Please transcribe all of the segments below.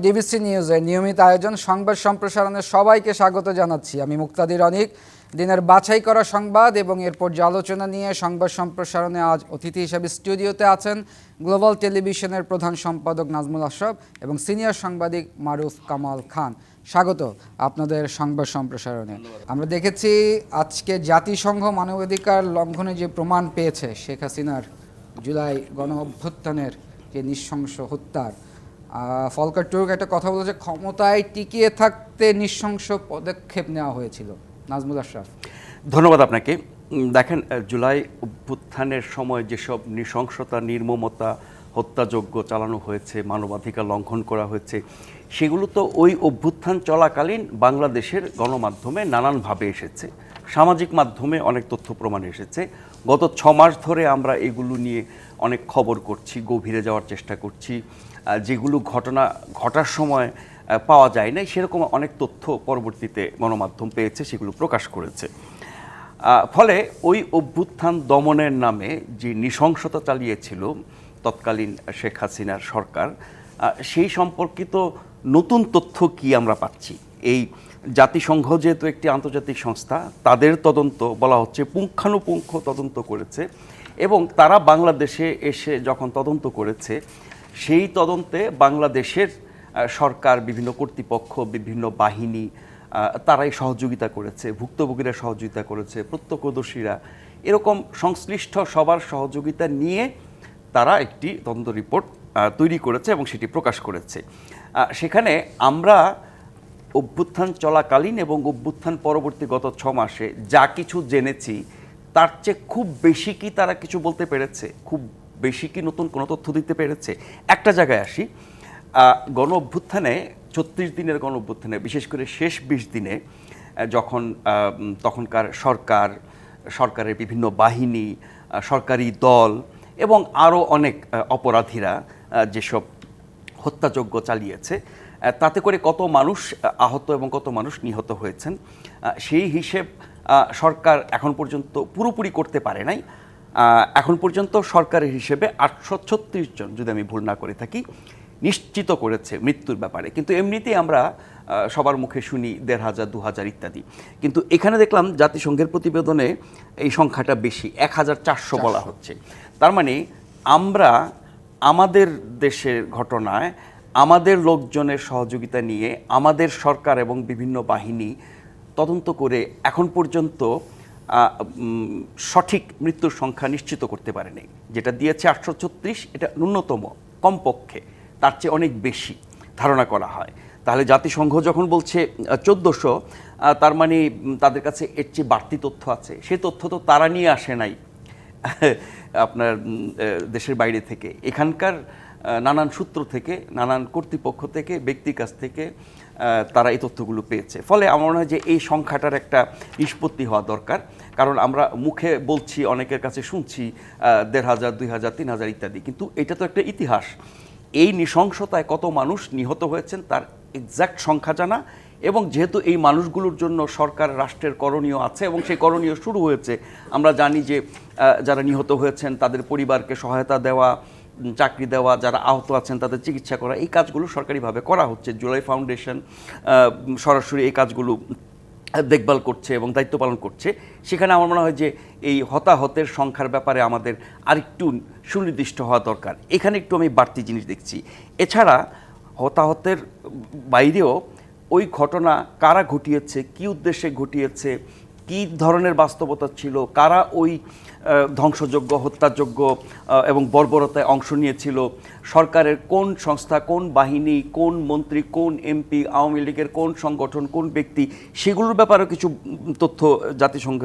DBC নিউজের নিয়মিত আয়োজন সংবাদ সম্প্রসারণে সবাইকে স্বাগত জানাচ্ছি। আমি মুক্তাদির অনিক। দিনের বাছাই করা সংবাদ এবং এর পর্যালোচনা নিয়ে সংবাদ সম্প্রসারণে আজ অতিথি হিসেবে স্টুডিওতে আছেন গ্লোবাল টেলিভিশনের প্রধান সম্পাদক নাজমুল আশরাফ এবং সিনিয়র সাংবাদিক মারুফ কামাল খান। স্বাগত আপনাদের সংবাদ সম্প্রসারণে। আমরা দেখেছি আজকে জাতিসংঘ মানবাধিকার লঙ্ঘনে যে প্রমাণ পেয়েছে শেখ হাসিনার জুলাই গণ অভ্যুত্থানের যে নৃশংস হত্যার, ফলকার টুর্ক একটা কথা বলেছে, ক্ষমতায় টিকিয়ে থাকতে নৃশংস পদক্ষেপ নেওয়া হয়েছিল। নাজমুল আশরাফ, ধন্যবাদ আপনাকে। দেখেন, জুলাই অভ্যুত্থানের সময় যেসব নৃশংসতা, নির্মমতা, হত্যাযজ্ঞ চালানো হয়েছে, মানবাধিকার লঙ্ঘন করা হয়েছে, সেগুলো তো ওই অভ্যুত্থান চলাকালীন বাংলাদেশের গণমাধ্যমে নানানভাবে এসেছে, সামাজিক মাধ্যমে অনেক তথ্য প্রমাণ এসেছে। গত 6 মাস ধরে আমরা এগুলো নিয়ে অনেক খবর করছি, গভীরে যাওয়ার চেষ্টা করছি। যেগুলো ঘটার সময় পাওয়া যায় না সেরকম অনেক তথ্য পরবর্তীতে গণমাধ্যম পেয়েছে, সেগুলো প্রকাশ করেছে। ফলে ওই অভ্যুত্থান দমনের নামে যে নৃশংসতা চালিয়েছিল তৎকালীন শেখ হাসিনার সরকার, সেই সম্পর্কিত নতুন তথ্য কি আমরা পাচ্ছি। এই জাতিসংঘ যেহেতু একটি আন্তর্জাতিক সংস্থা, তাদের তদন্ত বলা হচ্ছে পুঙ্খানুপুঙ্খ তদন্ত করেছে, এবং তারা বাংলাদেশে এসে যখন তদন্ত করেছে, সেই তদন্তে বাংলাদেশের সরকার, বিভিন্ন কর্তৃপক্ষ, বিভিন্ন বাহিনী তারাই সহযোগিতা করেছে, ভুক্তভোগীরা সহযোগিতা করেছে, প্রত্যক্ষদর্শীরা, এরকম সংশ্লিষ্ট সবার সহযোগিতা নিয়ে তারা একটি তদন্ত রিপোর্ট তৈরি করেছে এবং সেটি প্রকাশ করেছে। সেখানে আমরা অভ্যুত্থান চলাকালীন এবং অভ্যুত্থান পরবর্তী গত 6 মাসে যা কিছু জেনেছি, তার চেয়ে খুব বেশি কি তারা কিছু বলতে পেরেছে, খুব বেশি কি নতুন কোনো তথ্য দিতে পেরেছে। একটা জায়গায় আসি, গণ অভ্যুত্থানে 36 দিনের গণ অভ্যুত্থানে, বিশেষ করে শেষ 20 দিনে যখন তখনকার সরকারের বিভিন্ন বাহিনী, সরকারি দল এবং আরও অনেক অপরাধীরা যেসব হত্যাযজ্ঞ চালিয়েছে, তাতে করে কত মানুষ আহত এবং কত মানুষ নিহত হয়েছেন, সেই হিসেব সরকার এখন পর্যন্ত পুরোপুরি করতে পারে নাই। এখন পর্যন্ত সরকারের হিসেবে 836 জন, যদি আমি ভুল না করে থাকি, নিশ্চিত করেছে মৃত্যুর ব্যাপারে। কিন্তু এমনিতেই আমরা সবার মুখে শুনি 1500, 2000 ইত্যাদি, কিন্তু এখানে দেখলাম জাতিসংঘের প্রতিবেদনে এই সংখ্যাটা বেশি, 1400 বলা হচ্ছে। তার মানে আমরা আমাদের দেশের ঘটনায় আমাদের লোকজনের সহযোগিতা নিয়ে আমাদের সরকার এবং বিভিন্ন বাহিনী তদন্ত করে এখন পর্যন্ত সঠিক মৃত্যুর সংখ্যা নিশ্চিত করতে পারেনি। যেটা দিয়েছে 836, এটা ন্যূনতম, কমপক্ষে তার চেয়ে অনেক বেশি ধারণা করা হয়। তাহলে জাতিসংঘ যখন বলছে 1400, তার মানে তাদের কাছে এর চেয়ে বাড়তি তথ্য আছে। সে তথ্য তো তারা নিয়ে আসে নাই আপনার দেশের বাইরে থেকে, এখানকার নানান সূত্র থেকে, নানান কর্তৃপক্ষ থেকে, ব্যক্তির কাছ থেকে তারা এই তথ্যগুলো পেয়েছে। ফলে আমার মনে হয় যে এই সংখ্যাটার একটা নিষ্পত্তি হওয়া দরকার। কারণ আমরা মুখে বলছি, অনেকের কাছে শুনছি 1500, 2000, 3000 ইত্যাদি, কিন্তু এটা তো একটা ইতিহাস। এই নৃশংসতায় কত মানুষ নিহত হয়েছেন তার এক্সাক্ট সংখ্যা জানা, এবং যেহেতু এই মানুষগুলোর জন্য সরকার, রাষ্ট্রের করণীয় আছে এবং সেই করণীয় শুরু হয়েছে। আমরা জানি যে যারা নিহত হয়েছেন তাদের পরিবারকে সহায়তা দেওয়া, চাকরি দেওয়া, যারা আহত আছেন তাদের চিকিৎসা করা, এই কাজগুলো সরকারিভাবে করা হচ্ছে। জুলাই ফাউন্ডেশন সরাসরি এই কাজগুলো দেখভাল করছে এবং দায়িত্ব পালন করছে। সেখানে আমার মনে হয় যে এই হতাহতের সংখ্যার ব্যাপারে আমাদের আরেকটু সুনির্দিষ্ট হওয়া দরকার। এখানে একটু আমি বাড়তি জিনিস দেখছি। এছাড়া হতাহতের বাইরেও ওই ঘটনা কারা ঘটিয়েছে, কী উদ্দেশ্যে ঘটিয়েছে, কী ধরনের বাস্তবতা ছিল, কারা ওই ধ্বংসযজ্ঞ, হত্যাযজ্ঞ এবং বর্বরতায় অংশ নিয়েছিল, সরকারের কোন সংস্থা, কোন বাহিনী, কোন মন্ত্রী, কোন এমপি, আওয়ামী লীগের কোন সংগঠন, কোন ব্যক্তি, সেগুলোর ব্যাপারেও কিছু তথ্য জাতিসংঘ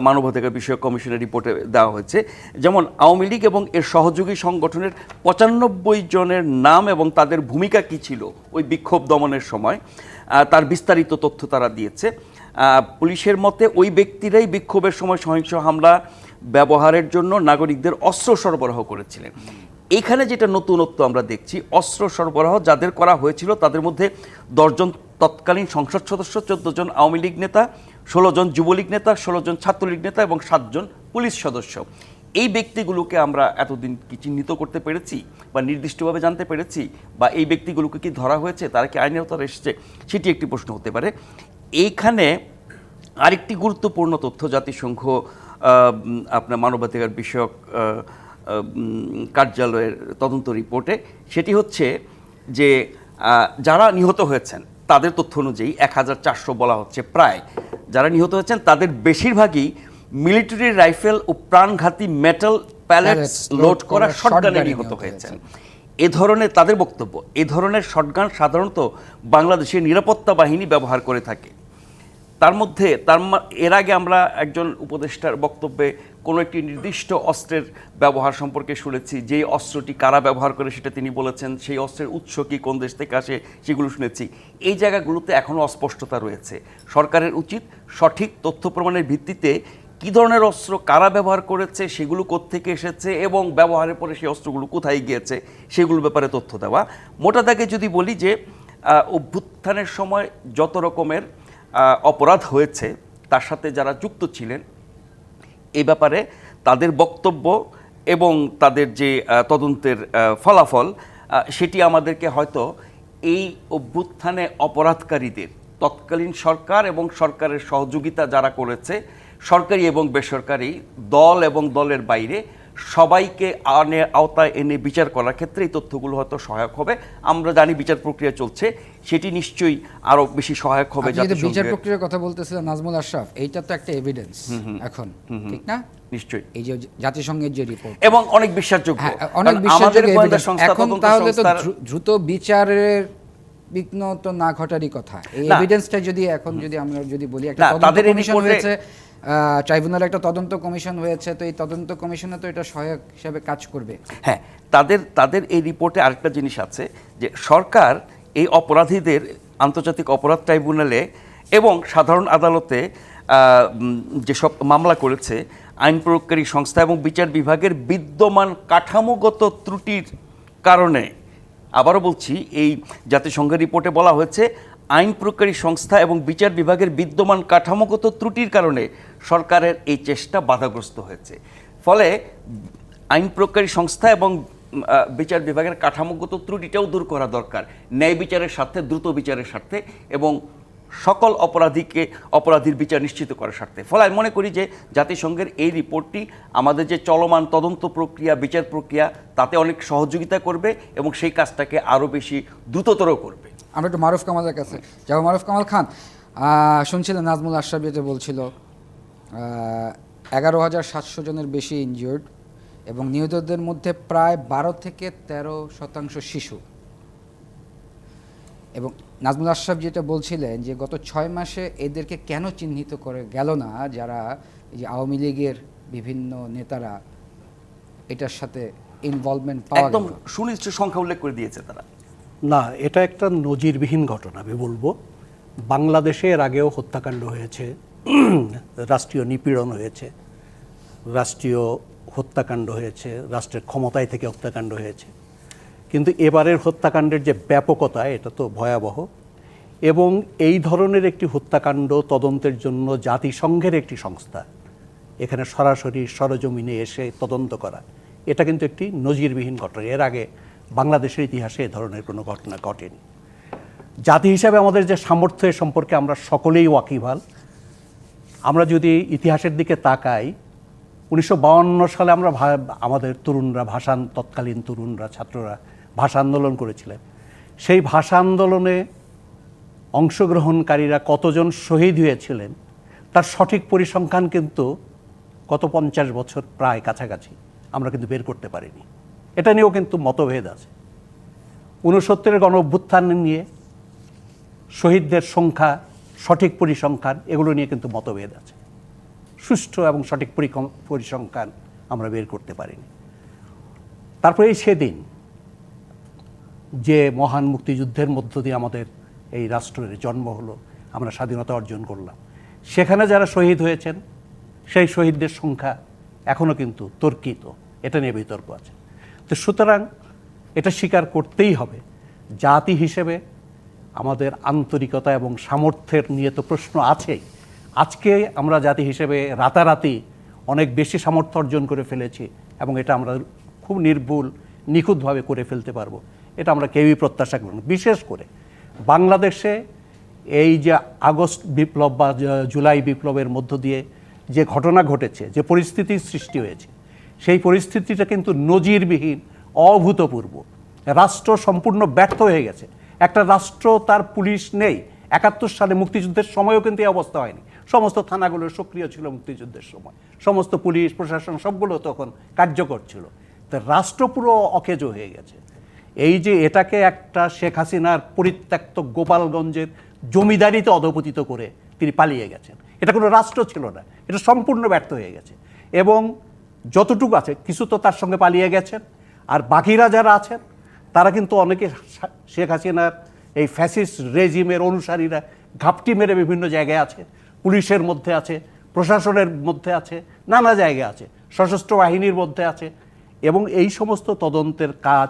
মানবাধিকার বিষয়ক কমিশনের রিপোর্টে দেওয়া হয়েছে। যেমন আওয়ামী লীগ এবং এর সহযোগী সংগঠনের 95 জনের নাম এবং তাদের ভূমিকা কী ছিল ওই বিক্ষোভ দমনের সময়, তার বিস্তারিত তথ্য তারা দিয়েছে। পুলিশের মতে ওই ব্যক্তিরাই বিক্ষোভের সময় সহিংস হামলা ব্যবহারের জন্য নাগরিকদের অস্ত্র সরবরাহ করেছিলেন। এখানে যেটা নতুনত্ব আমরা দেখছি, অস্ত্র সরবরাহ যাদের করা হয়েছিল তাদের মধ্যে 10 জন তৎকালীন সংসদ সদস্য, 14 জন আওয়ামী লীগ নেতা, 16 জন যুবলীগ নেতা, 16 জন ছাত্রলীগ নেতা এবং 7 জন পুলিশ সদস্য। এই ব্যক্তিগুলোকে আমরা এতদিন কি চিহ্নিত করতে পেরেছি বা নির্দিষ্টভাবে জানতে পেরেছি, বা এই ব্যক্তিগুলোকে কি ধরা হয়েছে, তারা কি আইনের আওতায় এসেছে, সেটি একটি প্রশ্ন হতে পারে। এইখানে আরেকটি গুরুত্বপূর্ণ তথ্য জাতিসংঘ আপনার মানবাধিকার বিষয়ক কার্যালয়ের তদন্ত রিপোর্টে, সেটি হচ্ছে যে যারা নিহত হয়েছেন তাদের তথ্য অনুযায়ী 1400 বলা হচ্ছে প্রায়, যারা নিহত হয়েছেন তাদের বেশিরভাগই মিলিটারি রাইফেল ও প্রাণঘাতী মেটাল প্যালেটস লোড করা শটগানে নিহত হয়েছেন। এ ধরনের তাদের বক্তব্য, এ ধরনের শটগান সাধারণত বাংলাদেশের নিরাপত্তা বাহিনী ব্যবহার করে থাকে। তার মধ্যে এর আগে আমরা একজন উপদেষ্টার বক্তব্যে কোনো একটি নির্দিষ্ট অস্ত্রের ব্যবহার সম্পর্কে শুনেছি, যেই অস্ত্রটি কারা ব্যবহার করে সেটা তিনি বলেছেন, সেই অস্ত্রের উৎস কি, কোন দেশ থেকে আসে, সেগুলো শুনেছি। এই জায়গাগুলোতে এখনও অস্পষ্টতা রয়েছে। সরকারের উচিত সঠিক তথ্য প্রমাণের ভিত্তিতে কী ধরনের অস্ত্র কারা ব্যবহার করেছে, সেগুলো কোত্থেকে এসেছে এবং ব্যবহারের পরে সেই অস্ত্রগুলো কোথায় গিয়েছে সেগুলোর ব্যাপারে তথ্য দেওয়া। মোটা দাগে যদি বলি যে অভ্যুত্থানের সময় যত রকমের অপরাধ হয়েছে তার সাথে যারা যুক্ত ছিলেন এই ব্যাপারে তাদের বক্তব্য এবং তাদের যে তদন্তের ফলাফল, সেটি আমাদেরকে হয়তো এই অভ্যুত্থানে অপরাধকারীদের তৎকালীন সরকার এবং সরকারের সহযোগিতা যারা করেছে, সরকারি এবং বেসরকারি দল এবং দলের বাইরে সবাইকে আওতায় এনে বিচার করার ক্ষেত্রে এই তথ্যগুলো হয়তো সহায়ক হবে। আমরা জানি বিচার প্রক্রিয়া চলছে, সেটি নিশ্চয়ই আরো বেশি সহায়ক হবে। বিচার প্রক্রিয়ার কথা বলতেছিলেন নাজমুল আশরাফ, এইটা তো একটা এভিডেন্স এখন, ঠিক না? নিশ্চয়ই এই যে জাতিসংঘের যে রিপোর্ট এবং অনেক বিশ্বাসযোগ্য, অনেক বিশ্বাসযোগ্য এখন, তাহলে তো দ্রুত বিচারের বিঘ্ন তো না ঘটারই কথা। এই এভিডেন্সটা যদি এখন যদি আমরা যদি বলি, একটা তদন্ত কমিশন হয়েছে, ট্রাইব্যুনাল একটা তদন্ত কমিশন হয়েছে, তো এই তদন্ত কমিশনে তো এটা সহায়ক হিসেবে কাজ করবে। হ্যাঁ, তাদের এই রিপোর্টে আরেকটা জিনিস আছে যে সরকার এই অপরাধীদের আন্তর্জাতিক অপরাধ ট্রাইব্যুনালে এবং সাধারণ আদালতে যেসব মামলা করেছে, আইন প্রয়োগকারী সংস্থা এবং বিচার বিভাগের বিদ্যমান কাঠামোগত ত্রুটির কারণে, আবারও বলছি, এই জাতিসংঘের রিপোর্টে বলা হয়েছে আইন প্রয়োগকারী সংস্থা এবং বিচার বিভাগের বিদ্যমান কাঠামোগত ত্রুটির কারণে সরকারের এই চেষ্টা বাধাগ্রস্ত হয়েছে। ফলে আইন প্রয়োগকারী সংস্থা এবং বিচার বিভাগের কাঠামোগত ত্রুটিটাও দূর করা দরকার, ন্যায় বিচারের স্বার্থে, দ্রুত বিচারের স্বার্থে এবং সকল অপরাধীর বিচার নিশ্চিত করার স্বার্থে। ফলে আমি মনে করি যে জাতিসংঘের এই রিপোর্টটি আমাদের যে চলমান তদন্ত প্রক্রিয়া, বিচার প্রক্রিয়া, তাতে অনেক সহযোগিতা করবে এবং সেই কাজটাকে আরও বেশি দ্রুততর করবে। আমরা একটু মারুফ কামালের কাছে যাবো। মারুফ কামাল খান, শুনছিলেন নাজমুল আশরাফ যেটা বলছিল, 11,700 জনের বেশি ইনজিওর্ড এবং নিহতদের মধ্যে প্রায় 12 থেকে 13% শিশু। এবং নাজমুল আশরাফ যেটা বলছিলেন যে গত 6 মাসে এদেরকে কেন চিহ্নিত করে গেল না, যারা এই যে আওয়ামী লীগের বিভিন্ন নেতারা এটার সাথে ইনভলভমেন্ট পাওয়া গেল, একদম সুনির্দিষ্ট সংখ্যা উল্লেখ করে দিয়েছে তারা। না, এটা একটা নজিরবিহীন ঘটনা আমি বলবো। বাংলাদেশে এর আগেও হত্যাকাণ্ড হয়েছে, রাষ্ট্রীয় নিপীড়ন হয়েছে, রাষ্ট্রীয় হত্যাকাণ্ড হয়েছে, রাষ্ট্রের ক্ষমতায় থেকে হত্যাকাণ্ড হয়েছে, কিন্তু এবারের হত্যাকাণ্ডের যে ব্যাপকতা, এটা তো ভয়াবহ। এবং এই ধরনের একটি হত্যাকাণ্ড তদন্তের জন্য জাতিসংঘের একটি সংস্থা এখানে সরাসরি সরজমিনে এসে তদন্ত করা, এটা কিন্তু একটি নজিরবিহীন ঘটনা। এর আগে বাংলাদেশের ইতিহাসে এ ধরনের কোনো ঘটনা ঘটেনি। জাতি হিসাবে আমাদের যে সামর্থ্য সম্পর্কে আমরা সকলেই ওয়াকিবহাল। আমরা যদি ইতিহাসের দিকে তাকাই, 1952 সালে আমরা আমাদের তরুণরা তৎকালীন তরুণরা, ছাত্ররা ভাষা আন্দোলন করেছিলেন। সেই ভাষা আন্দোলনে অংশগ্রহণকারীরা কতজন শহীদ হয়েছিলেন তার সঠিক পরিসংখ্যান কিন্তু গত 50 বছর প্রায় কাছাকাছি আমরা কিন্তু বের করতে পারিনি। এটা নিয়েও কিন্তু মতভেদ আছে। 69-এর গণ অভ্যুত্থান নিয়ে শহীদদের সংখ্যা, সঠিক পরিসংখ্যান, এগুলো নিয়ে কিন্তু মতভেদ আছে। সুষ্ঠু এবং সঠিক পরিসংখ্যান আমরা বের করতে পারিনি। তারপরে সেদিন যে মহান মুক্তিযুদ্ধের মধ্য দিয়ে আমাদের এই রাষ্ট্রের জন্ম হলো, আমরা স্বাধীনতা অর্জন করলাম, সেখানে যারা শহীদ হয়েছেন সেই শহীদদের সংখ্যা এখনও কিন্তু তর্কিত, এটা নিয়ে বিতর্ক আছে। তো সুতরাং এটা স্বীকার করতেই হবে, জাতি হিসেবে আমাদের আন্তরিকতা এবং সামর্থ্যের নিয়ে তো প্রশ্ন আছেই। আজকে আমরা জাতি হিসেবে রাতারাতি অনেক বেশি সামর্থ্য অর্জন করে ফেলেছি এবং এটা আমরা খুব নির্ভুল নিখুঁতভাবে করে ফেলতে পারবো, এটা আমরা কেউই প্রত্যাশা করি না। বিশেষ করে বাংলাদেশে এই যে আগস্ট বিপ্লব বা জুলাই বিপ্লবের মধ্য দিয়ে যে ঘটনা ঘটেছে, যে পরিস্থিতির সৃষ্টি হয়েছে, সেই পরিস্থিতিটা কিন্তু নজিরবিহীন, অভূতপূর্ব। রাষ্ট্র সম্পূর্ণ ব্যর্থ হয়ে গেছে। একটা রাষ্ট্র, তার পুলিশ নেই। 71 সালে মুক্তিযুদ্ধের সময়ও কিন্তু এই অবস্থা হয়নি। সমস্ত থানাগুলো সক্রিয় ছিল মুক্তিযুদ্ধের সময়, সমস্ত পুলিশ প্রশাসন সবগুলো তখন কার্যকর ছিল। তা রাষ্ট্র পুরো অকেজো হয়ে গেছে। এই যে এটাকে একটা শেখ হাসিনার পরিত্যক্ত গোপালগঞ্জের জমিদারিতে অধপতিত করে তিনি পালিয়ে গেছেন। এটা কোনো রাষ্ট্র ছিল না, এটা সম্পূর্ণ ব্যর্থ হয়ে গেছে। এবং যতটুকু আছে কিছু তো তার সঙ্গে পালিয়ে গেছেন, আর বাকিরা যারা আছেন তারা কিন্তু অনেকে শেখ হাসিনার এই ফ্যাসিস্ট রেজিমের অনুসারীরা ঘাপটি মেরে বিভিন্ন জায়গায় আছে, পুলিশের মধ্যে আছে, প্রশাসনের মধ্যে আছে, নানা জায়গায় আছে, সশস্ত্র বাহিনীর মধ্যে আছে। এবং এই সমস্ত তদন্তের কাজ,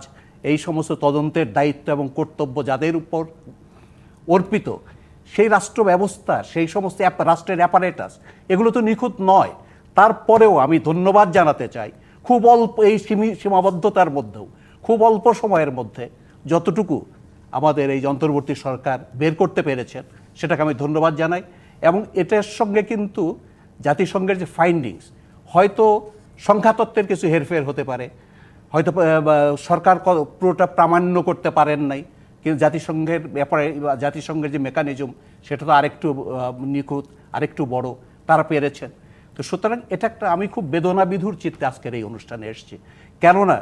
এই সমস্ত তদন্তের দায়িত্ব এবং কর্তব্য যাদের উপর অর্পিত, সেই রাষ্ট্র ব্যবস্থা, সেই সমস্ত রাষ্ট্রের অ্যাপারেটাস, এগুলো তো নিখুঁত নয়। তারপরেও আমি ধন্যবাদ জানাতে চাই, খুব অল্প এই সীমাবদ্ধতার মধ্যেও খুব অল্প সময়ের মধ্যে যতটুকু আমাদের এই অন্তর্বর্তী সরকার বের করতে পেরেছেন, সেটাকে আমি ধন্যবাদ জানাই। এবং এটার সঙ্গে কিন্তু জাতিসংঘের যে ফাইন্ডিংস, হয়তো সংখ্যাতত্ত্বের কিছু হেরফের হতে পারে, হয়তো সরকার পুরোটা প্রামাণ্য করতে পারেন নাই, কিন্তু জাতিসংঘের ব্যাপারে জাতিসংঘের যে মেকানিজম, সেটা তো আরেকটু নিখুঁত, আরেকটু বড়, তারা পেরেছেন। তো সুতরাং এটা একটা, আমি খুব বেদনাবিধুর চিত্তে আজকের এই অনুষ্ঠানে এসেছি। কেননা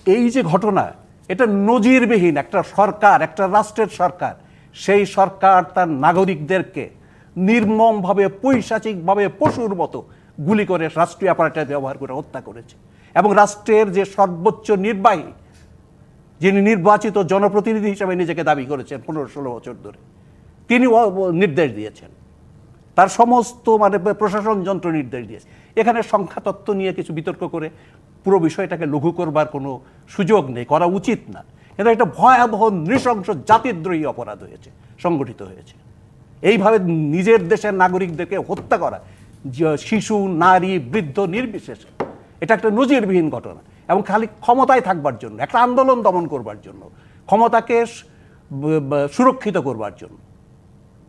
এই যে ঘটনা, এটা নজিরবিহীন। একটা সরকার, একটা রাষ্ট্রের সরকার, সেই সরকার তার নাগরিকদেরকে নির্মমভাবে, পৈশাচিকভাবে, পশুর মতো গুলি করে রাষ্ট্রীয় অ্যাপারেটাস ব্যবহার করে হত্যা করেছে। এবং রাষ্ট্রের যে সর্বোচ্চ নির্বাহী, যিনি নির্বাচিত জনপ্রতিনিধি হিসেবে নিজেকে দাবি করেছেন 15-16 বছর ধরে, তিনি নির্দেশ দিয়েছেন, তার সমস্ত প্রশাসন যন্ত্র নির্দেশ দিয়েছে। এখানে সংখ্যাতত্ত্ব নিয়ে কিছু বিতর্ক করে পুরো বিষয়টাকে লঘু করবার কোনো সুযোগ নেই, করা উচিত না। এটা একটা ভয়াবহ নৃশংস জাতিদ্রোহী অপরাধ হয়েছে, সংগঠিত হয়েছে। এইভাবে নিজের দেশের নাগরিকদেরকে হত্যা করা, শিশু, নারী, বৃদ্ধ নির্বিশেষে, এটা একটা নজিরবিহীন ঘটনা। এবং খালি ক্ষমতায় থাকবার জন্য, একটা আন্দোলন দমন করবার জন্য, ক্ষমতাকে সুরক্ষিত করবার জন্য।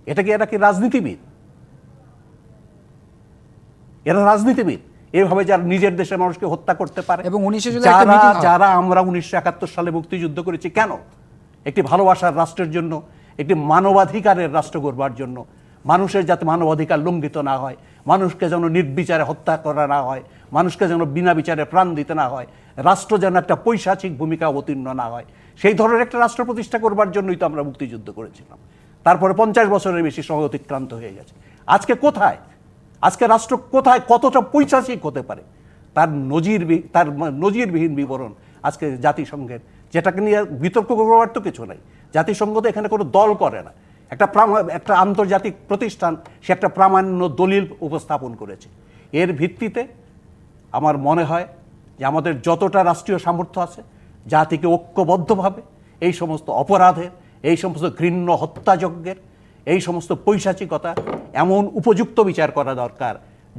এটা কি রাজনীতিবিদ? এরা রাজনীতিবিদ এভাবে যারা নিজের দেশের মানুষকে হত্যা করতে পারে। এবং 19 জুলাই একটা মিটিং হয়। যারা আমরা 1971 সালে মুক্তিযুদ্ধ করেছি কেন? একটি ভালোবাসার রাষ্ট্রের জন্য, একটি মানবাধিকারের রাষ্ট্র গড়বার জন্য, মানুষের যাতে মানবাধিকার লঙ্ঘিত না হয়, মানুষকে যেন নির্বিচারে হত্যা করা না হয়, মানুষকে যেন বিনা বিচারে প্রাণ দিতে না হয়, রাষ্ট্র যেন একটা পৈশাচিক ভূমিকা অবতীর্ণ না হয়, সেই ধরনের একটা রাষ্ট্র প্রতিষ্ঠা করবার জন্যই তো আমরা মুক্তিযুদ্ধ করেছিলাম। তারপরে 50 বছরের বেশি সময় অতিক্রান্ত হয়ে গেছে। আজকে কোথায়? আজকে রাষ্ট্র কোথায়, কতটা পৈশাচিক হতে পারে, তার নজিরবিহীন বিবরণ আজকে জাতিসংঘের, যেটাকে নিয়ে বিতর্ক করবার তো কিছু নাই। জাতিসংঘ তো এখানে কোনো দল করে না, একটা আন্তর্জাতিক প্রতিষ্ঠান, সে একটা প্রামাণ্য দলিল উপস্থাপন করেছে। এর ভিত্তিতে আমার মনে হয় যে আমাদের যতটা রাষ্ট্রীয় সামর্থ্য আছে, জাতিকে ঐক্যবদ্ধভাবে এই সমস্ত অপরাধের, এই সমস্ত ঘৃণ্য হত্যাযজ্ঞের, এই সমস্ত পৈশাচিকতা এমন উপযুক্ত বিচার করা দরকার,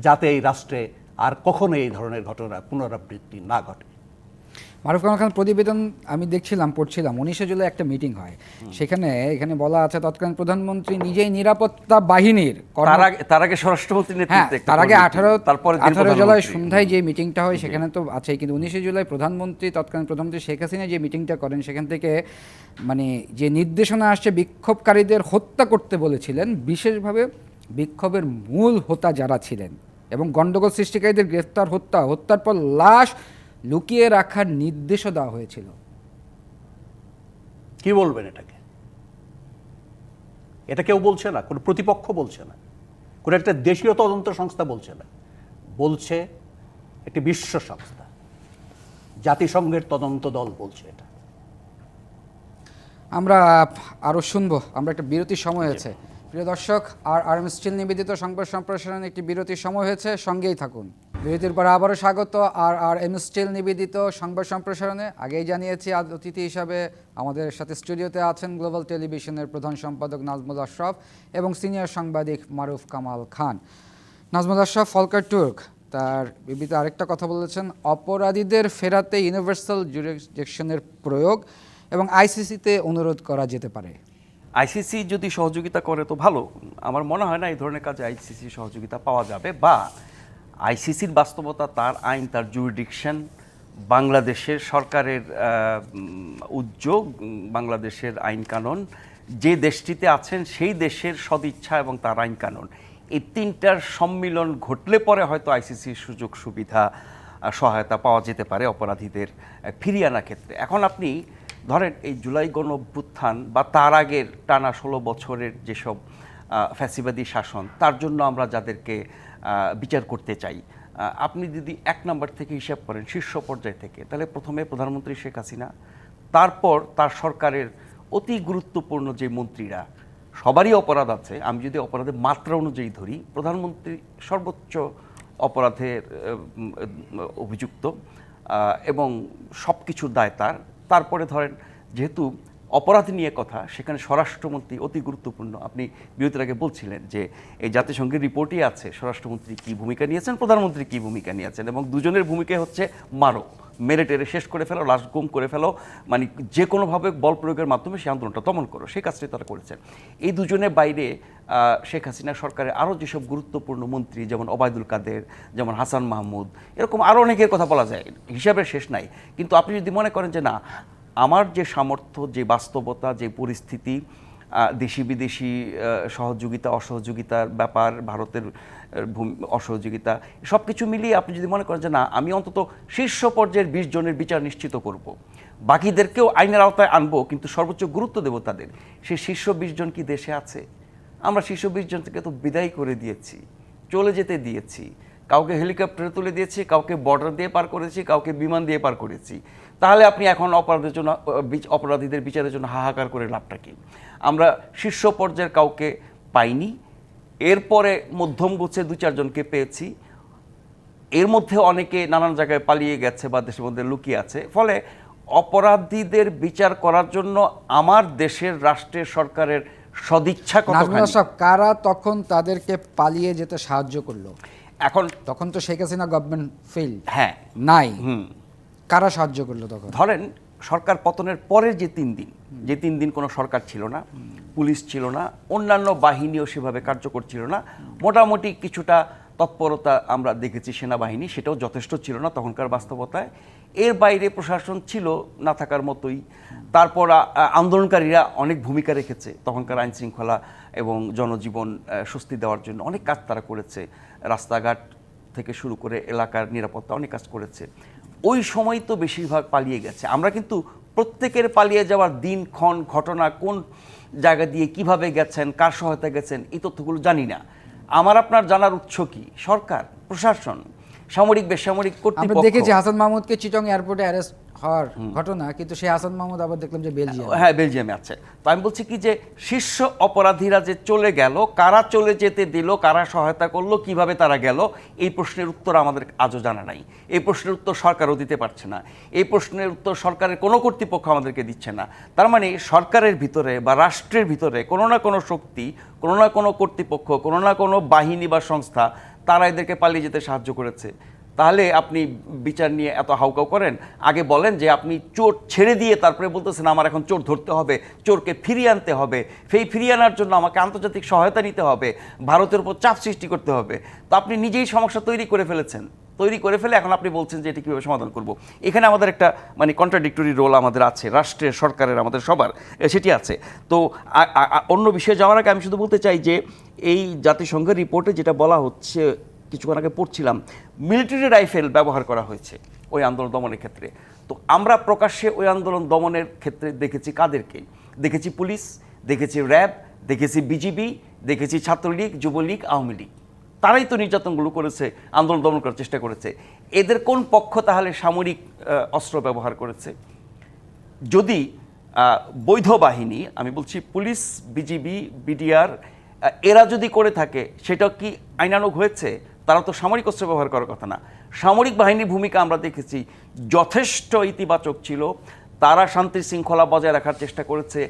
যাতে এই রাষ্ট্রে আর কখনো এই ধরনের ঘটনা পুনরাবৃত্তি না ঘটে। মারুফ কামাল খান, প্রতিবেদন আমি দেখছিলাম, পড়ছিলাম, 19 জুলাই একটা মিটিং হয়, এখানে বলা আছে তৎকালীন প্রধানমন্ত্রী নিজেই নিরাপত্তা বাহিনীর তার আগে স্বরাষ্ট্রমন্ত্রী নেতৃত্বে, তার আগে 18 জুলাই সন্ধ্যায় যে মিটিংটা হয় সেখানে তো আছেই, কিন্তু 19 জুলাই তৎকালীন প্রধানমন্ত্রী শেখ হাসিনা যে মিটিংটা করেন, সেখান থেকে মানে যে নির্দেশনা আসছে বিক্ষোভকারীদের হত্যা করতে বলেছিলেন, বিশেষভাবে বিক্ষোভের মূল হোতা যারা ছিলেন, এবং গণ্ডগোল সৃষ্টিকারীদের গ্রেফতার, হত্যার পর লাশ লুকিয়ে রাখার নির্দেশও দেওয়া হয়েছিল। কি বলবেন এটাকে? এটা কেউ বলছে না, কোনো প্রতিপক্ষ বলছে না, কোনো একটা দেশীয় তদন্ত সংস্থা বলছে না, বলছে একটি বিশ্ব সংস্থা, জাতিসংঘের তদন্ত দল বলছে এটা। আমরা আরও শুনবো, আমরা একটা বিরতির সময় হয়েছে। প্রিয় দর্শক, RRM স্টিল নিবেদিত সংবাদ সম্প্রসারণে একটি বিরতির সময় হয়েছে, সঙ্গেই থাকুন। বিরতির পর আবারও স্বাগত RRM স্টিল নিবেদিত সংবাদ সম্প্রসারণে। আগেই জানিয়েছি আজ অতিথি হিসাবে আমাদের সাথে স্টুডিওতে আছেন গ্লোবাল টেলিভিশনের প্রধান সম্পাদক নাজমুল আশরাফ এবং সিনিয়র সাংবাদিক মারুফ কামাল খান। নাজমুল আশরাফ, ফলকার তুর্ক, তার বিবৃতি আরেকটা কথা বলেছেন, অপরাধীদের ফেরাতে ইউনিভার্সাল জুরিসডিকশনের প্রয়োগ এবং আইসিসিতে অনুরোধ করা যেতে পারে। আইসিসি যদি সহযোগিতা করে তো ভালো। আমার মনে হয় না এই ধরনের কাজে আইসিসি সহযোগিতা পাওয়া যাবে, বা আইসিসির বাস্তবতা, তার আইন, তার জুরিডিকশন, বাংলাদেশের সরকারের উদ্যোগ, বাংলাদেশের আইন কানুন, যে দেশটিতে আছেন সেই দেশের সদিচ্ছা এবং তার আইন কানুন, এই তিনটার সম্মিলন ঘটলে পরে হয়তো আইসিসির সুযোগ সুবিধা, সহায়তা পাওয়া যেতে পারে অপরাধীদের ফিরিয়ে আনার ক্ষেত্রে। এখন আপনি ধরেন এই জুলাই গণ অভ্যুত্থান বা তার আগের টানা 16 বছরের যেসব ফ্যাসিবাদী শাসন, তার জন্য আমরা যাদেরকে বিচার করতে চাই, আপনি যদি 1 নম্বর থেকে হিসাব করেন শীর্ষ পর্যায় থেকে, তাহলে প্রথমে প্রধানমন্ত্রী শেখ হাসিনা, তারপর তার সরকারের অতি গুরুত্বপূর্ণ যে মন্ত্রীরা, সবারই অপরাধ আছে। আমি যদি অপরাধের মাত্রা অনুযায়ী ধরি, প্রধানমন্ত্রী সর্বোচ্চ অপরাধের অভিযুক্ত এবং সব কিছুর দায় তার। তারপরে ধরেন, যেহেতু অপরাধ নিয়ে কথা, সেখানে স্বরাষ্ট্রমন্ত্রী অতি গুরুত্বপূর্ণ। আপনি বিরতির আগে বলছিলেন যে এই জাতিসংঘের রিপোর্টই আছে স্বরাষ্ট্রমন্ত্রী কী ভূমিকা নিয়েছেন, প্রধানমন্ত্রী কী ভূমিকা নিয়েছেন, এবং দুজনের ভূমিকা হচ্ছে মারো, মেরে টেরে শেষ করে ফেলো, লাশ গুম করে ফেলো, মানে যে কোনোভাবে বল প্রয়োগের মাধ্যমে সেই আন্দোলনটা দমন করো। সেই কাজটি তারা করেছেন। এই দুজনের বাইরে শেখ হাসিনা সরকারের আরও যেসব গুরুত্বপূর্ণ মন্ত্রী, যেমন ওবায়দুল কাদের, যেমন হাসান মাহমুদ, এরকম আরও অনেকের কথা বলা যায়, হিসাবের শেষ নাই। কিন্তু আপনি যদি মনে করেন যে না, আমার যে সামর্থ্য, যে বাস্তবতা, যে পরিস্থিতি, দেশি বিদেশি সহযোগিতা অসহযোগিতার ব্যাপার, ভারতের অসহযোগিতা, সব কিছু মিলিয়ে আপনি যদি মনে করেন যে না, আমি অন্তত শীর্ষ পর্যায়ের 20 জনের বিচার নিশ্চিত করব, বাকিদেরকেও আইনের আওতায় আনবো, কিন্তু সর্বোচ্চ গুরুত্ব দেব তাদের, সেই শীর্ষ 20 জন কি দেশে আছে? আমরা শীর্ষ 20 জন থেকে তো বিদায় করে দিয়েছি, চলে যেতে দিয়েছি। কাউকে হেলিকপ্টারে তুলে দিয়েছি, কাউকে বর্ডার দিয়ে পার করেছি, কাউকে বিমান দিয়ে পার করেছি। তাহলে আপনি এখন অপরাধীদের বিচারের জন্য হাহাকার করে লাভটা কি? আমরা শীর্ষ পর্যায়ের কাউকে পাইনি, এরপরে মধ্যম গোছে 2-4 জনকে পেয়েছি, এর মধ্যে অনেকে নানান জায়গায় পালিয়ে গেছে বা দেশের মধ্যে লুকিয়ে আছে। ফলে অপরাধীদের বিচার করার জন্য আমার দেশের রাষ্ট্রের সরকারের সদিচ্ছা কতখানি। কারা তখন তাদেরকে পালিয়ে যেতে সাহায্য করলো? এখন তখন তো শেখ হাসিনা গভর্নমেন্ট ফেল, হ্যাঁ নাই, কারা সাহায্য করলো তখন? ধরেন সরকার পতনের পরের যে 3 দিন, যে 3 দিন কোনো সরকার ছিল না, পুলিশ ছিল না, অন্যান্য বাহিনীও সেভাবে কার্যকর ছিল না, মোটামুটি কিছুটা তৎপরতা আমরা দেখেছি সেনাবাহিনী, সেটাও যথেষ্ট ছিল না তখনকার বাস্তবতায়। এর বাইরে প্রশাসন ছিল না থাকার মতোই। তারপর আন্দোলনকারীরা অনেক ভূমিকা রেখেছে তখনকার আইন শৃঙ্খলা এবং জনজীবন স্বস্তি দেওয়ার জন্য, অনেক কাজ তারা করেছে, রাস্তাঘাট থেকে শুরু করে এলাকার নিরাপত্তা অনেক কাজ করেছে। ওই সময় তো বেশিরভাগ পালিয়ে গেছে। আমরা কিন্তু প্রত্যেকের পালিয়ে যাওয়ার দিনক্ষণ, ঘটনা, কোন জায়গা দিয়ে কিভাবে গেছেন, কার সহায়তা গেছেন, এই তথ্যগুলো জানি না। আমার আপনার জানার উৎস কি? সরকার, প্রশাসন, সামরিক বেসামরিক কর্তৃপক্ষ। আমরা দেখেছি হাসান মাহমুদকে চিটং এয়ারপোর্টে অ্যারেস্ট হওয়ার ঘটনা, কিন্তু সেই হাসান মাহমুদ আবার দেখলাম যে বেলজিয়াম। হ্যাঁ, বেলজিয়ামে আছে। তো আমি বলছি কি যে শীর্ষ অপরাধীরা যে চলে গেল, কারা চলে যেতে দিল, কারা সহায়তা করলো, কিভাবে তারা গেল, এই প্রশ্নের উত্তর আমাদের আজও জানা নাই। এই প্রশ্নের উত্তর সরকারও দিতে পারছে না। এই প্রশ্নের উত্তর সরকারের কোনো কর্তৃপক্ষ আমাদেরকে দিচ্ছে না। তার মানে সরকারের ভিতরে বা রাষ্ট্রের ভিতরে কোনো না কোনো শক্তি, কোনো না কোনো কর্তৃপক্ষ, কোনো না কোনো বাহিনী বা সংস্থা, তারা এদেরকে পালিয়ে যেতে সাহায্য করেছে। তাহলে আপনি বিচার নিয়ে এত হাউকাউ করেন? আগে বলেন যে আপনি চোর ছেড়ে দিয়ে তারপরে বলতেছেন আমার এখন চোর ধরতে হবে, চোরকে ফিরিয়ে আনতে হবে, সেই ফিরিয়ে আনার জন্য আমাকে আন্তর্জাতিক সহায়তা নিতে হবে, ভারতের উপর চাপ সৃষ্টি করতে হবে। তো আপনি নিজেই সমস্যা তৈরি করে ফেলেছেন। তৈরি করে ফেলে এখন আপনি বলছেন যে এটি কীভাবে সমাধান করব। এখানে আমাদের একটা মানে কন্ট্রাডিক্টরি রোল আমাদের আছে, রাষ্ট্রের, সরকারের, আমাদের সবার সেটি আছে। তো অন্য বিষয়ে যাওয়ার আগে আমি শুধু বলতে চাই যে এই জাতিসংঘের রিপোর্টে যেটা বলা হচ্ছে, কিছুক্ষণ আগে পড়ছিলাম, মিলিটারি রাইফেল ব্যবহার করা হয়েছে ওই আন্দোলন দমনের ক্ষেত্রে। তো আমরা প্রকাশ্যে ওই আন্দোলন দমনের ক্ষেত্রে দেখেছি কাদেরকে? দেখেছি পুলিশ, দেখেছি র্যাব, দেখেছি বিজিবি, দেখেছি ছাত্রলীগ, যুবলীগ, আওয়ামী লীগ। তারাই তো নির্যাতনগুলো করেছে, আন্দোলন দমন করার চেষ্টা করেছে। এদের কোন পক্ষ তাহলে সামরিক অস্ত্র ব্যবহার করেছে? যদি বৈধ বাহিনী, আমি বলছি পুলিশ, বিজিবি, বিডিআর, এরা যদি করে থাকে, সেটা কি আইনানুগ হয়েছে? তারা তো সামরিক অস্ত্র ব্যবহার করার কথা না। সামরিক বাহিনীর ভূমিকা আমরা দেখেছি যথেষ্ট ইতিবাচক ছিল। তারা শান্তি শৃঙ্খলা বজায় রাখার চেষ্টা করেছে,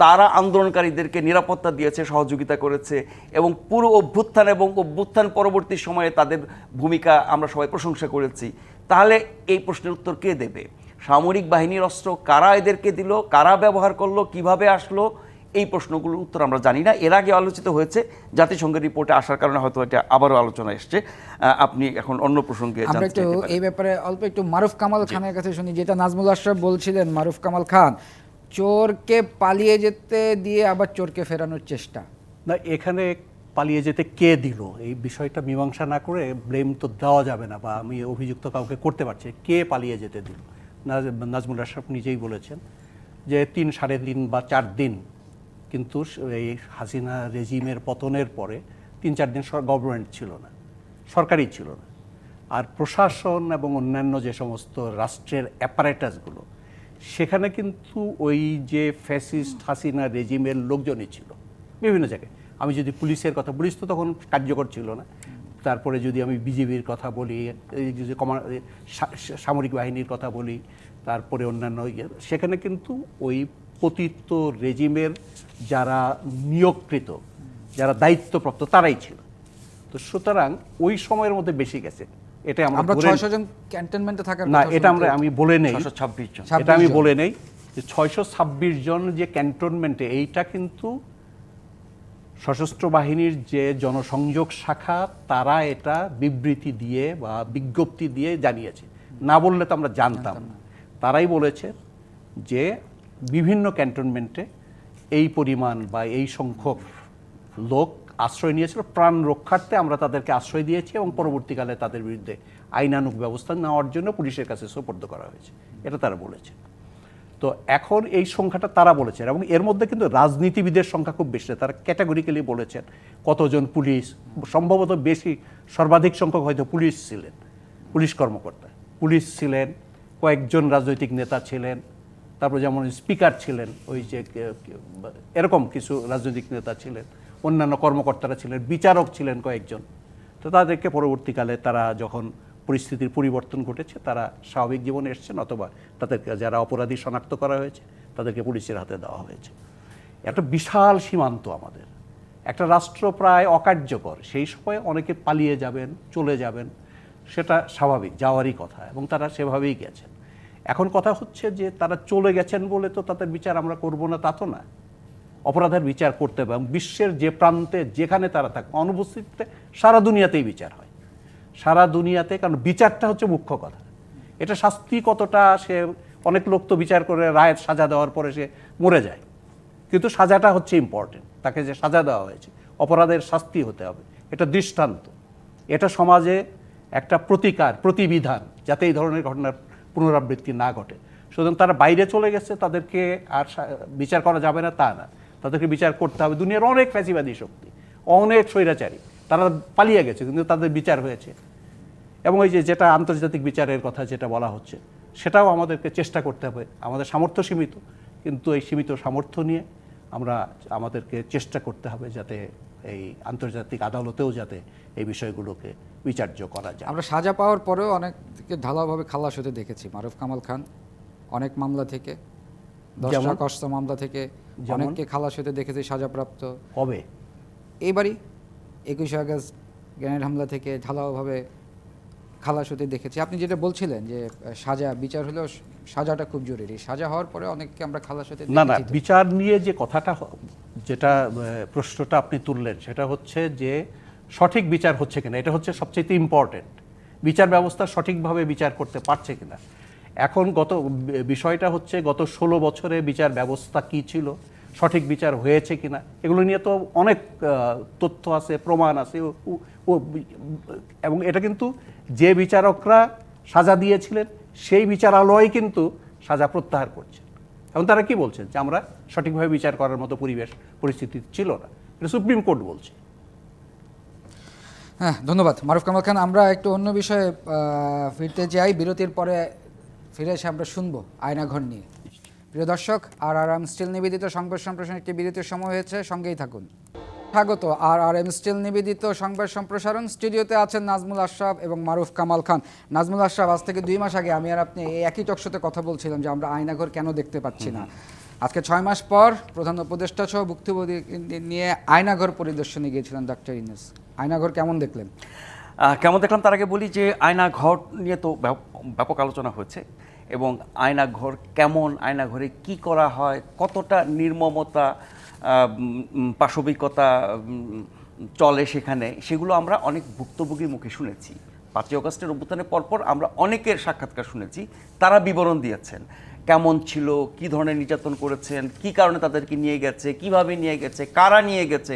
তারা আন্দোলনকারীদেরকে নিরাপত্তা দিয়েছে, সহযোগিতা করেছে এবং পুরো অভ্যুত্থান এবং অভ্যুত্থান পরবর্তী সময়ে তাদের ভূমিকা আমরা সবাই প্রশংসা করেছি। তাহলে এই প্রশ্নের উত্তর কে দেবে? সামরিক বাহিনীর অস্ত্র কারা এদেরকে দিল, কারা ব্যবহার করলো, কিভাবে আসলো, এই প্রশ্নগুলোর উত্তর আমরা জানি না। এর আগে আলোচিত হয়েছে, জাতিসংঘের রিপোর্টে আসার কারণে হয়তো এটা আবারও আলোচনা এসছে। আপনি এখন অন্য প্রসঙ্গে আমরা একটু এই ব্যাপারে অল্প একটু মারুফ কামাল খানের কাছে শুনি, যেটা নাজমুল আশরাফ বলছিলেন। মারুফ কামাল খান, চোরকে পালিয়ে যেতে দিয়ে আবার চোরকে ফেরানোর চেষ্টা। না, এখানে পালিয়ে যেতে কে দিল এই বিষয়টা মীমাংসা না করে ব্লেম তো দেওয়া যাবে না, বা আমি অভিযুক্ত কাউকে করতে পারছি। কে পালিয়ে যেতে দিল? নাজমুল আশরাফ নিজেই বলেছেন যে 3-3.5 বা 4 দিন, কিন্তু এই হাসিনা রেজিমের পতনের পরে 3-4 দিন গভর্নমেন্ট ছিল না, সরকারই ছিল না। আর প্রশাসন এবং অন্যান্য যে সমস্ত রাষ্ট্রের অ্যাপারেটাসগুলো, সেখানে কিন্তু ওই যে ফ্যাসিস্ট হাসিনা রেজিমের লোকজনই ছিল বিভিন্ন জায়গায়। আমি যদি পুলিশের কথা, পুলিশ তো তখন কার্যকর ছিল না। তারপরে যদি আমি বিজিবির কথা বলি, এই যে সামরিক বাহিনীর কথা বলি, তারপরে অন্যান্য সেখানে কিন্তু ওই পতিত রেজিমের যারা নিয়োগকৃত, যারা দায়িত্বপ্রাপ্ত, তারাই ছিল। তো সুতরাং ওই সময়ের মধ্যে বেশি গেছে। এটা আমরা 600 জন ক্যান্টনমেন্টে থাকার না, কথা এটা আমি বলে নেই, 626 জন। এটা আমি বলে নেই যে 626 জন যে ক্যান্টনমেন্টে, এইটা কিন্তু সশস্ত্র বাহিনীর যে জনসংযোগ শাখা, তারা এটা বিবৃতি দিয়ে বা বিজ্ঞপ্তি দিয়ে জানিয়েছে। না বললে তো আমরা জানতাম না। তারাই বলেছে যে বিভিন্ন ক্যান্টনমেন্টে এই পরিমাণ বা এই সংখ্যক লোক আশ্রয় নিয়েছিল, প্রাণ রক্ষার্থে আমরা তাদেরকে আশ্রয় দিয়েছি এবং পরবর্তীকালে তাদের বিরুদ্ধে আইনানুগ ব্যবস্থা নেওয়ার জন্য পুলিশের কাছে সোপর্দ করা হয়েছে, এটা তারা বলেছে। তো এখন এই সংখ্যাটা তারা বলেছেন, এবং এর মধ্যে কিন্তু রাজনীতিবিদের সংখ্যা খুব বেশি। তারা ক্যাটাগরিক্যালি বলেছেন কতজন পুলিশ, সম্ভবত বেশি, সর্বাধিক সংখ্যক হয়তো পুলিশ ছিলেন, পুলিশ কর্মকর্তা পুলিশ ছিলেন, কয়েকজন রাজনৈতিক নেতা ছিলেন, তারপর যেমন স্পিকার ছিলেন, ওই যে এরকম কিছু রাজনৈতিক নেতা ছিলেন, অন্যান্য কর্মকর্তারা ছিলেন, বিচারক ছিলেন কয়েকজন। তো তাদেরকে পরবর্তীকালে তারা যখন পরিস্থিতির পরিবর্তন ঘটেছে, তারা স্বাভাবিক জীবনে এসছেন, অথবা তাদেরকে যারা অপরাধী শনাক্ত করা হয়েছে তাদেরকে পুলিশের হাতে দেওয়া হয়েছে। একটা বিশাল সীমান্ত আমাদের, একটা রাষ্ট্র প্রায় অকার্যকর। সেই সময় অনেকে পালিয়ে যাবেন, চলে যাবেন, সেটা স্বাভাবিক, যাওয়ারই কথা, এবং তারা সেভাবেই গেছেন। এখন কথা হচ্ছে যে তারা চলে গেছেন বলে তো তাদের বিচার আমরা করব না, তা তো না। অপরাধের বিচার করতে হবে, এবং বিশ্বের যে প্রান্তে যেখানে তারা থাকে, অনুপস্থিতিতে সারা দুনিয়াতেই বিচার হয়, সারা দুনিয়াতে। কারণ বিচারটা হচ্ছে মুখ্য কথা। এটা শাস্তি কতটা, সে অনেক লোক তো বিচার করে রায়ের সাজা দেওয়ার পরে সে মরে যায়, কিন্তু সাজাটা হচ্ছে ইম্পর্টেন্ট। তাকে যে সাজা দেওয়া হয়েছে, অপরাধের শাস্তি হতে হবে, এটা দৃষ্টান্ত, এটা সমাজে একটা প্রতিকার, প্রতিবিধান, যাতে এই ধরনের ঘটনার পুনরাবৃত্তি না ঘটে। সুতরাং তারা বাইরে চলে গেছে, তাদেরকে আর বিচার করা যাবে না তা না, তাদেরকে বিচার করতে হবে। দুনিয়ার অনেক ফ্যাসিবাদী শক্তি, অনেক স্বৈরাচারী, তারা পালিয়ে গেছে, কিন্তু তাদের বিচার হয়েছে। এবং এই যে যেটা আন্তর্জাতিক বিচারের কথা যেটা বলা হচ্ছে, সেটাও আমাদেরকে চেষ্টা করতে হবে। আমাদের সামর্থ্য সীমিত, কিন্তু এই সীমিত সামর্থ্য নিয়ে আমাদেরকে চেষ্টা করতে হবে যাতে এই আন্তর্জাতিক আদালতেও যাতে এই বিষয়গুলোকে বিচার্য করা যায়। আমরা সাজা পাওয়ার পরেও অনেককে ঢালাওভাবে খালাস হতে দেখেছি। মারুফ কামাল খান অনেক মামলা থেকে, 10টা কষ্ট মামলা থেকে অনেককে খালাস হতে দেখেছি, সাজাপ্রাপ্ত। কবে? এইবারই 21 আগস্ট গ্রেনেড হামলা থেকে ঢালাওভাবে খালাস হতে দেখেছি। আপনি যেটা বলছিলেন যে সাজা, বিচার হলেও সাজাটা খুব জরুরি। সাজা হওয়ার পরে অনেককে আমরা খালাস হতে না, দেখেছি। বিচার নিয়ে যে কথাটা, যেটা প্রশ্নটা আপনি তুললেন, সেটা হচ্ছে যে সঠিক বিচার হচ্ছে কিনা, এটা হচ্ছে সবচেয়ে ইম্পর্টেন্ট। বিচার ব্যবস্থা সঠিকভাবে বিচার করতে পারছে কিনা। এখন বিষয়টা হচ্ছে গত 16 বছরে বিচার ব্যবস্থা কি ছিল, সঠিক বিচার হয়েছে কিনা, এগুলো নিয়ে তো অনেক তথ্য আছে, প্রমাণ আছে, এবং এটা কিন্তু যে বিচারকরা সাজা দিয়েছিলেন সেই বিচারালয় কিন্তু সাজা প্রত্যাহার করছে। এবং তারা কি বলছেন যে আমরা সঠিকভাবে বিচার করার মতো পরিস্থিতি ছিল না, এটা সুপ্রিম কোর্ট বলছে। হ্যাঁ, ধন্যবাদ মারুফ কামাল খান। আমরা একটু অন্য বিষয়ে ফিরতে চাই। বিরতির পরে ফিরে এসে আমরা শুনবো আয়নাঘর নিয়ে। প্রিয় দর্শক, RRM স্টিল নিবেদিত সংবাদ সম্প্রসারণ একটি বিরতির সময় হয়েছে, সঙ্গেই থাকুন। স্বাগত RRM স্টিল নিবেদিত সংবাদ সম্প্রসারণ। স্টুডিওতে আছেন নাজমুল আশরাফ এবং মারুফ কামাল খান। নাজমুল আশরাফ, আজ থেকে 2 মাস আগে আমি আর আপনি এই একই টকশোতে কথা বলছিলাম যে আমরা আয়নাঘর কেন দেখতে পাচ্ছি না। আজকে 6 মাস পর প্রধান উপদেষ্টা সহ ভুক্তভোগী নিয়ে আয়নাঘর পরিদর্শনে গিয়েছিলেন ডক্টর ইউনূস। আয়নাঘর কেমন দেখলেন? কেমন দেখলাম তার আগে বলি যে আয়নাঘর নিয়ে তো ব্যাপক আলোচনা হয়েছে, এবং আয়নাঘর কেমন, আয়নাঘরে কি করা হয়, কতটা নির্মমতা, পাশবিকতা চলে সেখানে, সেগুলো আমরা অনেক ভুক্তভোগীর মুখে শুনেছি। 5ই আগস্টের অভ্যুত্থানের পরপর আমরা অনেকের সাক্ষাৎকার শুনেছি, তারা বিবরণ দিয়েছেন কেমন ছিল, কি ধরনের নির্যাতন করেছেন, কি কারণে তাদেরকে নিয়ে গেছে, কিভাবে নিয়ে গেছে, কারা নিয়ে গেছে,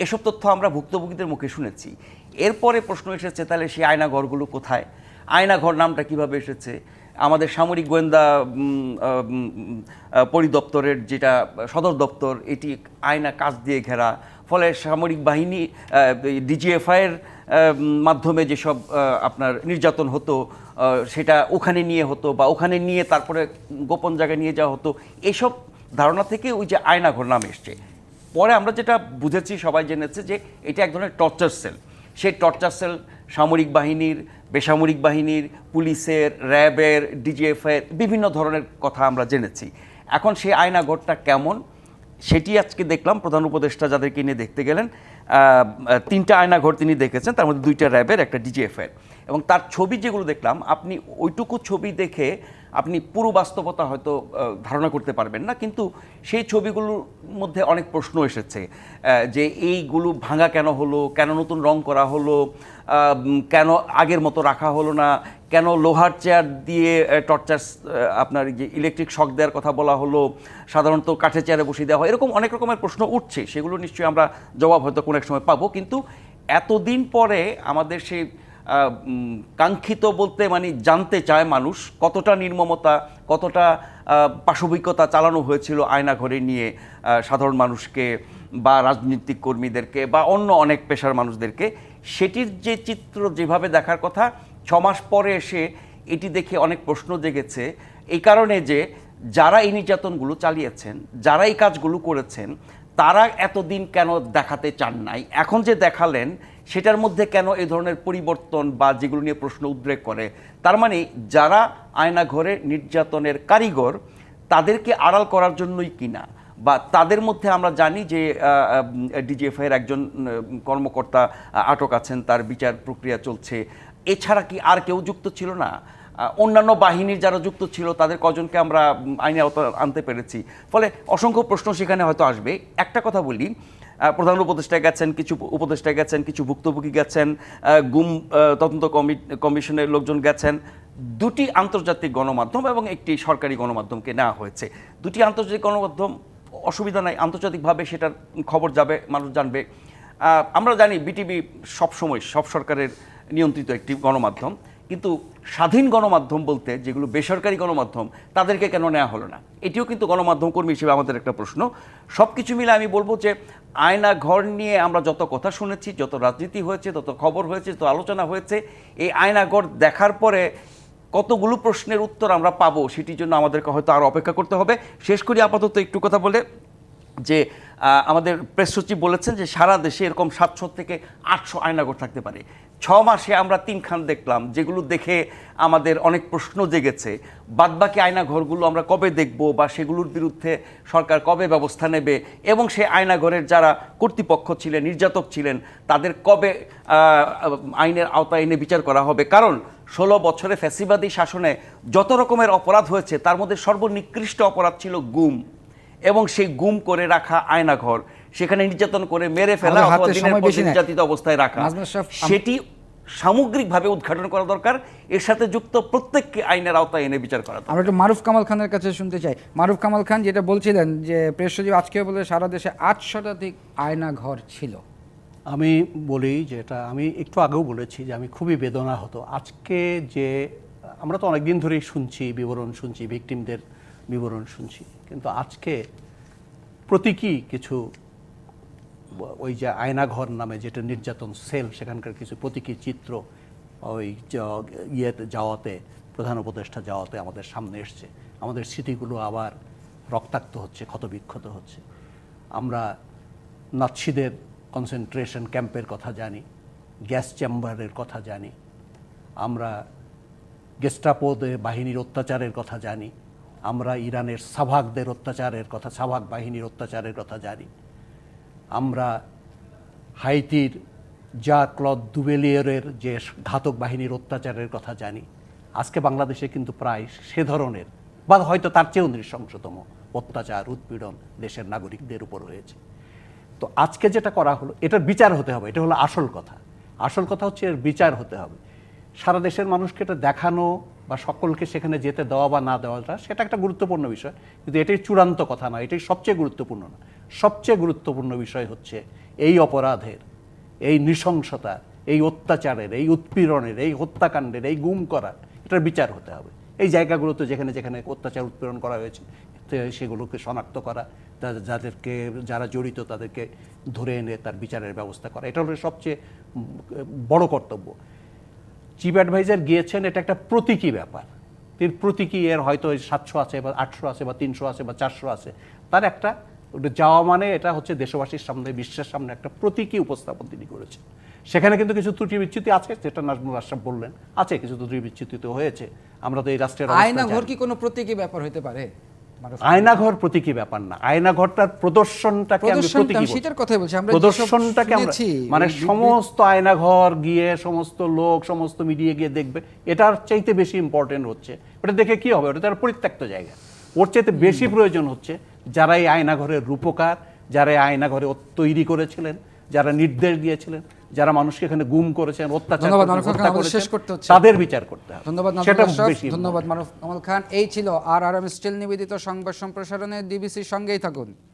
এসব তথ্য আমরা ভুক্তভোগীদের মুখে শুনেছি। এরপরে প্রশ্ন এসেছে তাহলে সেই আয়নাঘরগুলো কোথায়, আয়নাঘর নামটা কিভাবে এসেছে। আমাদের সামরিক গোয়েন্দা পরিদপ্তরের যেটা সদর দপ্তর, এটি আয়না কাচ দিয়ে ঘেরা, ফলে সামরিক বাহিনী ডিজিএফআইয়ের মাধ্যমে যেসব আপনার নির্যাতন হতো সেটা ওখানে নিয়ে হতো, বা ওখানে নিয়ে তারপরে গোপন জায়গায় নিয়ে যাওয়া হতো। এইসব ধারণা থেকে ওই যে আয়নাঘর নাম এসছে। পরে আমরা যেটা বুঝেছি, সবাই জেনেছে যে এটা এক ধরনের টর্চার সেল। সেই টর্চার সেল সামরিক বাহিনীর, বেসামরিক বাহিনীর, পুলিশের, র্যাবের, ডিজিএফআইয়ের বিভিন্ন ধরনের কথা আমরা জেনেছি। এখন সেই আয়নাঘরটা কেমন সেটি আজকে দেখলাম। প্রধান উপদেষ্টা যাদেরকে নিয়ে দেখতে গেলেন, 3টা আয়নাঘর তিনি দেখেছেন, তার মধ্যে 2টা র্যাবের, একটা ডিজিএফআইয়ের। এবং তার ছবি যেগুলো দেখলাম, আপনি ওইটুকু ছবি দেখে আপনি পুরো বাস্তবতা হয়তো ধারণা করতে পারবেন না, কিন্তু সেই ছবিগুলোর মধ্যে অনেক প্রশ্ন এসেছে যে এইগুলো ভাঙা কেন হলো, কেন নতুন রং করা হলো, কেন আগের মতো রাখা হলো না, কেন লোহার চেয়ার দিয়ে টর্চার আপনার যে ইলেকট্রিক শক দেওয়ার কথা বলা হলো, সাধারণত কাঠের চেয়ারে বসিয়ে দেওয়া হয়, এরকম অনেক রকমের প্রশ্ন উঠছে। সেগুলো নিশ্চয়ই আমরা জবাব হয়তো কোনো এক সময় পাবো। কিন্তু এতদিন পরে আমাদের সেই কাঙ্ক্ষিত বলতে মানে জানতে চায় মানুষ কতটা নির্মমতা, কতটা পাশবিকতা চালানো হয়েছিল আয়নাঘরে নিয়ে সাধারণ মানুষকে বা রাজনৈতিক কর্মীদেরকে বা অন্য অনেক পেশার মানুষদেরকে। সেটির যে চিত্র যেভাবে দেখার কথা, 6 মাস পরে এসে এটি দেখে অনেক প্রশ্ন জেগেছে। এই কারণে যে যারা এই নির্যাতনগুলো চালিয়েছেন, যারা এই কাজগুলো করেছেন, তারা এতদিন কেন দেখাতে চান নাই, এখন যে দেখালেন সেটার মধ্যে কেন এই ধরনের পরিবর্তন বা যেগুলো নিয়ে প্রশ্ন উদ্রেক করে। তার মানে যারা আয়নাঘরে নির্যাতনের কারিগর, তাদেরকে আড়াল করার জন্যই কিনা, বা তাদের মধ্যে আমরা জানি যে ডিজিএফআইয়ের একজন কর্মকর্তা আটক আছেন, তার বিচার প্রক্রিয়া চলছে। এছাড়া কি আর কেউ যুক্ত ছিল না? অন্যান্য বাহিনীর যারা যুক্ত ছিল তাদের কজনকে আমরা আইনে আওতায় আনতে পেরেছি। ফলে অসংখ্য প্রশ্ন সেখানে হয়তো আসবে। একটা কথা বলি, প্রধান উপদেষ্টা গেছেন, কিছু উপদেষ্টা গেছেন, কিছু ভুক্তভোগী গেছেন, গুম তদন্ত কমিশনের লোকজন গেছেন। 2টি আন্তর্জাতিক গণমাধ্যম এবং একটি সরকারি গণমাধ্যমকে নেওয়া হয়েছে। 2টি আন্তর্জাতিক গণমাধ্যম, অসুবিধা নাই, আন্তর্জাতিকভাবে সেটার খবর যাবে, মানুষ জানবে। আমরা জানি বিটিভি সবসময় সব সরকারের নিয়ন্ত্রিত একটি গণমাধ্যম, কিন্তু স্বাধীন গণমাধ্যম বলতে যেগুলো বেসরকারি গণমাধ্যম, তাদেরকে কেন নেওয়া হলো না? এটিও কিন্তু গণমাধ্যম কর্মী হিসেবে আমাদের একটা প্রশ্ন। সব কিছু মিলে আমি বলবো যে আয়নাঘর নিয়ে আমরা যত কথা শুনেছি, যত রাজনীতি হয়েছে, তত খবর হয়েছে, তত আলোচনা হয়েছে, এই আয়নাঘর দেখার পরে কতগুলো প্রশ্নের উত্তর আমরা পাবো, সেটির জন্য আমাদেরকে হয়তো আরও অপেক্ষা করতে হবে। শেষ করি আপাতত একটু কথা বলে যে আমাদের প্রেস সচিব বলেছেন যে সারা দেশে এরকম 700 থেকে 800 আয়নাঘর থাকতে পারে। 6 মাসে আমরা 3খান দেখলাম, যেগুলো দেখে আমাদের অনেক প্রশ্ন জেগেছে। বাদবাকি আয়নাঘরগুলো আমরা কবে দেখব, বা সেগুলোর বিরুদ্ধে সরকার কবে ব্যবস্থা নেবে, এবং সেই আয়নাঘরের যারা কর্তৃপক্ষ ছিলেন, নির্যাতক ছিলেন, তাদের কবে আইনের আওতায় এনে বিচার করা হবে। কারণ 16 বছরে ফ্যাসিবাদী শাসনে যত রকমের অপরাধ হয়েছে, তার মধ্যে সর্বনিকৃষ্ট অপরাধ ছিল গুম, এবং সেই গুম করে রাখা আয়নাঘর, সেখানে নির্যাতন করে মেরে ফেলা অথবা দিনের পর দিন নির্যাতিত অবস্থায় রাখা, সেটি সামগ্রিকভাবে উদ্ঘাটন করা দরকার। এর সাথে যুক্ত প্রত্যেককে আইনের আওতায় এনে বিচার করা দরকার। আমরা একটু মারুফ কামাল খানের কাছে শুনতে চাই। মারুফ কামাল খান যেটা বলছিলেন যে প্রেস সচিব আজকে বলে সারা দেশে 800 আয়নাঘর ছিল। আমি বলি যেটা আমি একটু আগেও বলেছি যে আমি খুবই বেদনা হতো আজকে, যে আমরা তো অনেকদিন ধরেই শুনছি, বিবরণ শুনছি, ভিকটিমদের বিবরণ শুনছি, কিন্তু আজকে প্রতীকী কিছু, ওই যে আয়নাঘর নামে যেটা নির্যাতন সেল, সেখানকার কিছু প্রতীকী চিত্র ওই ইয়েতে যাওয়াতে, প্রধান উপদেষ্টা যাওয়াতে আমাদের সামনে এসছে। আমাদের স্মৃতিগুলো আবার রক্তাক্ত হচ্ছে, ক্ষতবিক্ষত হচ্ছে। আমরা নাৎসিদের কনসেন্ট্রেশন ক্যাম্পের কথা জানি, গ্যাস চেম্বারের কথা জানি, আমরা গেস্টাপোদের বাহিনীর অত্যাচারের কথা জানি, আমরা ইরানের সাভাকদের অত্যাচারের কথা, সাভাক বাহিনীর অত্যাচারের কথা জানি। আমরা হাইতির যা ক্লদ দুবেলিয়রের যে ঘাতক বাহিনীর অত্যাচারের কথা জানি। আজকে বাংলাদেশে কিন্তু প্রায় সে ধরনের বা হয়তো তার চেয়েও নৃশংসতম অত্যাচার উৎপীড়ন দেশের নাগরিকদের উপর হয়েছে। তো আজকে যেটা করা হলো, এটার বিচার হতে হবে, এটা হলো আসল কথা। আসল কথা হচ্ছে এর বিচার হতে হবে। সারা দেশের মানুষকে এটা দেখানো বা সকলকে সেখানে যেতে দেওয়া বা না দেওয়াটা সেটা একটা গুরুত্বপূর্ণ বিষয়, কিন্তু এটাই চূড়ান্ত কথা না, এটাই সবচেয়ে গুরুত্বপূর্ণ না। সবচেয়ে গুরুত্বপূর্ণ বিষয় হচ্ছে এই অপরাধের, এই নৃশংসতার, এই অত্যাচারের, এই উৎপীড়নের, এই হত্যাকাণ্ডের, এই গুম করার এটার বিচার হতে হবে। এই জায়গাগুলোতে যেখানে যেখানে অত্যাচার উৎপীড়ন করা হয়েছে সেগুলোকে শনাক্ত করা, যাদেরকে যারা জড়িত তাদেরকে ধরে এনে তার বিচারের ব্যবস্থা করা, এটা হলো সবচেয়ে বড় কর্তব্য। চিফ অ্যাডভাইজার গিয়েছেন, এটা একটা প্রতীকী ব্যাপার। এর প্রতীকী, এর হয়তো 700 আছে বা 800 আছে বা 300 আছে বা 400 আছে, তার একটা যাওয়া মানে এটা হচ্ছে দেশবাসীর সামনে, বিশ্বের সামনে একটা প্রতীকী উপস্থাপন তিনি করেছেন। সেখানে কিন্তু কিছু ত্রুটি বিচ্যুতি আছে, যেটা নাজমুল আশরাফ বললেন, আছে কিছু ত্রুটি বিচ্যুতি তো হয়েছে। আমরা তো এই রাষ্ট্রের আয়নাঘর কি কোনো প্রতীকী ব্যাপার হতে পারে? আয়নাঘর প্রতীকী ব্যাপার না, আয়নাঘরটার প্রদর্শনটাকে আমি প্রতীকী বলছি। সেটার কথাই বলছি, আমরা প্রদর্শনটাকে আমরা মানে সমস্ত আয়নাঘর গিয়ে সমস্ত লোক সমস্ত মিডিয়া গিয়ে দেখবে, এটার চাইতে বেশি ইম্পর্টেন্ট হচ্ছে ওটা দেখে কি হবে, ওটা তার পরিত্যক্ত জায়গা। ওর চাইতে বেশি প্রয়োজন হচ্ছে যারা এই আয়নাঘরের রূপকার, যারা এই আয়নাঘরে তৈরি করেছিলেন, যারা নির্দেশ দিয়েছিলেন, যারা মানুষকে এখানে গুম করেছেন, অত্যাচার করেছেন, তাদের বিচার করতে হবে। ধন্যবাদ, সেটা বেশি। ধন্যবাদ মারুফ কামাল খান। এই ছিল আর এম স্টিল নিবেদিত সংবাদ সম্প্রসারণে। ডিবিসির সঙ্গেই থাকুন।